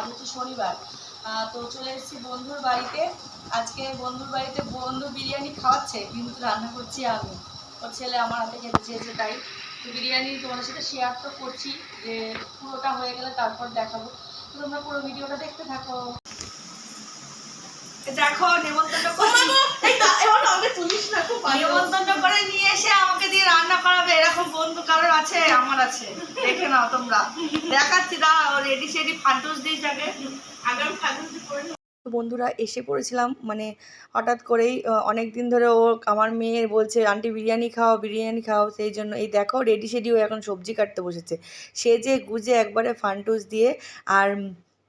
হচ্ছে শনিবার। তো চলে এসেছি বন্ধুর বাড়িতে। আজকে বন্ধুর বাড়িতে বন্ধু বিরিয়ানি খাওয়াচ্ছে, কিন্তু রান্না করছি আমি। ওর ছেলে আমার হাতে খেতে চেয়েছে, তাই তো বিরিয়ানি তোমাদের সাথে শেয়ার তো করছি, যে পুরোটা হয়ে গেলে তারপর দেখাবো। তো তোমরা পুরো ভিডিওটা দেখতে থাকো। দেখো নেমন্তন্ন করে নিয়ে এসে আমাকে দিয়ে রান্না করাবে, এরকম বন্ধু কারোর আছে? আমার আছে, দেখে নাও তোমরা। দেখাচ্ছি, দাঁড়াও রেডি সেডি ফান্টুস দিই যাকে আগাম ফান্টুস করে। তো বন্ধুরা এসে পড়েছিলাম, মানে হঠাৎ করেই অনেক দিন ধরে ও আমার মেয়ের বলছে আন্টি বিরিয়ানি খাও বিরিয়ানি খাও, সেই জন্য এই দেখো রেডি সেডি ও এখন সবজি কাটতে বসেছে, সেজে গুজে একবারে ফান্টুস দিয়ে। আর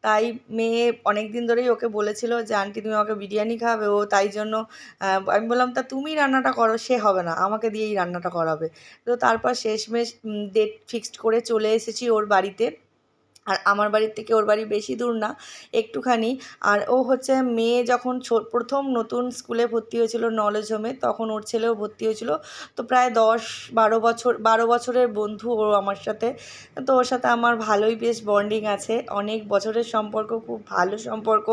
তাই মেয়ে অনেক দিন ধরেই ওকে বলেছিল যে আন্টি তুমি আমাকে বিরিয়ানি খাওয়াবে, ও তাই জন্য আমি বললাম তা তুমি রান্নাটা করো, সে হবে না, আমাকে দিয়েই রান্নাটা করাবে। তো তারপর শেষমেশ ডেট ফিক্সড করে চলে এসেছি ওর বাড়িতে। আর আমার বাড়ির থেকে ওর বাড়ি বেশি দূর না, একটুখানি। আর ও হচ্ছে মেয়ে যখন প্রথম নতুন স্কুলে ভর্তি হয়েছিল নলেজ হোমে, তখন ওর ছেলেও ভর্তি হয়েছিল। তো প্রায় 12 বছরের বন্ধু ও আমার সাথে। তো ওর সাথে আমার ভালোই বেশ বন্ডিং আছে, অনেক বছরের সম্পর্ক, খুব ভালো সম্পর্ক।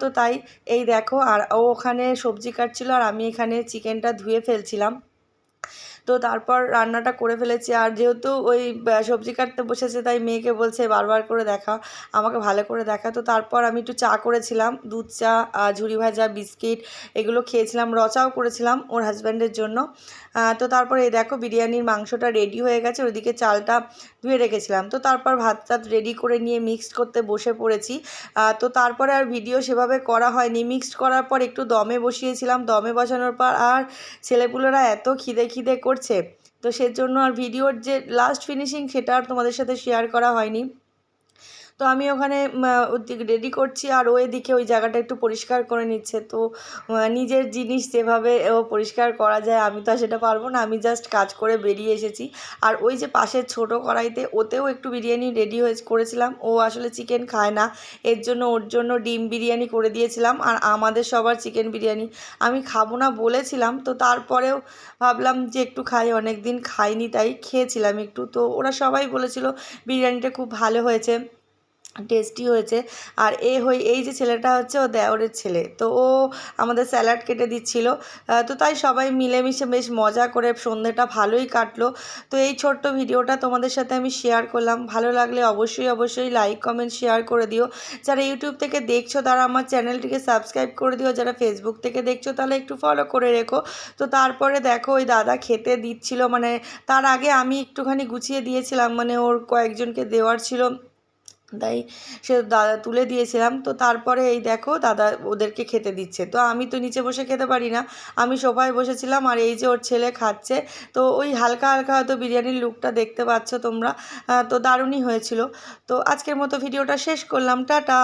তো তাই এই দেখো, আর ও ওখানে সবজি কাটছিল আর আমি এখানে চিকেনটা ধুয়ে ফেলছিলাম। তো তারপর রান্নাটা করে ফেলেছি। আর যেহেতু ওই সবজি কাটতে বসেছে, তাই মেয়েকে বলছে বারবার করে দেখা, আমাকে ভালো করে দেখা। তো তারপর আমি একটু চা করেছিলাম, দুধ চা, ঝুরি ভাজা, বিস্কিট, এগুলো খেয়েছিলাম। চাও করেছিলাম ওর হাজব্যান্ডের জন্য। তো তারপর এই দেখো বিরিয়ানির মাংসটা রেডি হয়ে গেছে, ওইদিকে চালটা ধুয়ে রেখেছিলাম। তো তারপর ভাত টাত রেডি করে নিয়ে মিক্সড করতে বসে পড়েছি। তো তারপরে আর ভিডিও সেভাবে করা হয়নি। মিক্সড করার পর একটু দমে বসিয়েছিলাম, দমে বসানোর পর আর ছেলেপুলেরা এত খিদে করছে, তো সেজন্য আর ভিডিওর যে লাস্ট ফিনিশিং সেটা আর তোমাদের সাথে শেয়ার করা হয়নি। তো আমি ওখানে রেডি করছি, আর ও এদিকে ওই জায়গাটা একটু পরিষ্কার করে নিচ্ছে। তো নিজের জিনিস যেভাবে পরিষ্কার করা যায় আমি তো আর সেটা পারবো না, আমি জাস্ট কাজ করে বেরিয়ে এসেছি। আর ওই যে পাশের ছোটো কড়াইতে ওতেও একটু বিরিয়ানি রেডি করেছিলাম। ও আসলে চিকেন খায় না, এর জন্য ওর জন্য ডিম বিরিয়ানি করে দিয়েছিলাম। আর আমাদের সবার চিকেন বিরিয়ানি, আমি খাবো না বলেছিলাম, তো তারপরেও ভাবলাম যে একটু খাই, অনেক দিন খাইনি, তাই খেয়েছিলাম একটু। তো ওরা সবাই বলেছিল বিরিয়ানিটা খুব ভালো হয়েছে, টেস্টি হয়েছে। আর এই যে ছেলেটা হচ্ছে ও দেওরের ছেলে, তো ও আমাদের স্যালাড কেটে দিচ্ছিল। তো তাই সবাই মিলেমিশে বেশ মজা করে সন্ধ্যেটা ভালোই কাটলো। তো এই ছোট্ট ভিডিওটা তোমাদের সাথে আমি শেয়ার করলাম। ভালো লাগলে অবশ্যই লাইক কমেন্ট শেয়ার করে দিও। যারা ইউটিউব থেকে দেখছো তারা আমার চ্যানেলটিকে সাবস্ক্রাইব করে দিও, যারা ফেসবুক থেকে দেখছো তাহলে একটু ফলো করে রেখো। তো তারপরে দেখো ওই দাদা খেতে দিচ্ছিল, মানে তার আগে আমি একটুখানি গুছিয়ে দিয়েছিলাম, মানে ওর কয়েকজনকে দেওয়ার ছিল, তাই সে দাদা তুলে দিয়েছিলাম। তো তারপরে এই দেখো দাদা ওদেরকে খেতে দিচ্ছে। তো আমি তো নিচে বসে খেতে পারি না, আমি সোফায় বসেছিলাম। আর এই যে ওর ছেলে খাচ্ছে, তো ওই হালকা হালকা হয়তো বিরিয়ানির লুকটা দেখতে পাচ্ছ তোমরা। তো দারুণই হয়েছিল। তো আজকের মতো ভিডিওটা শেষ করলাম, টাটা।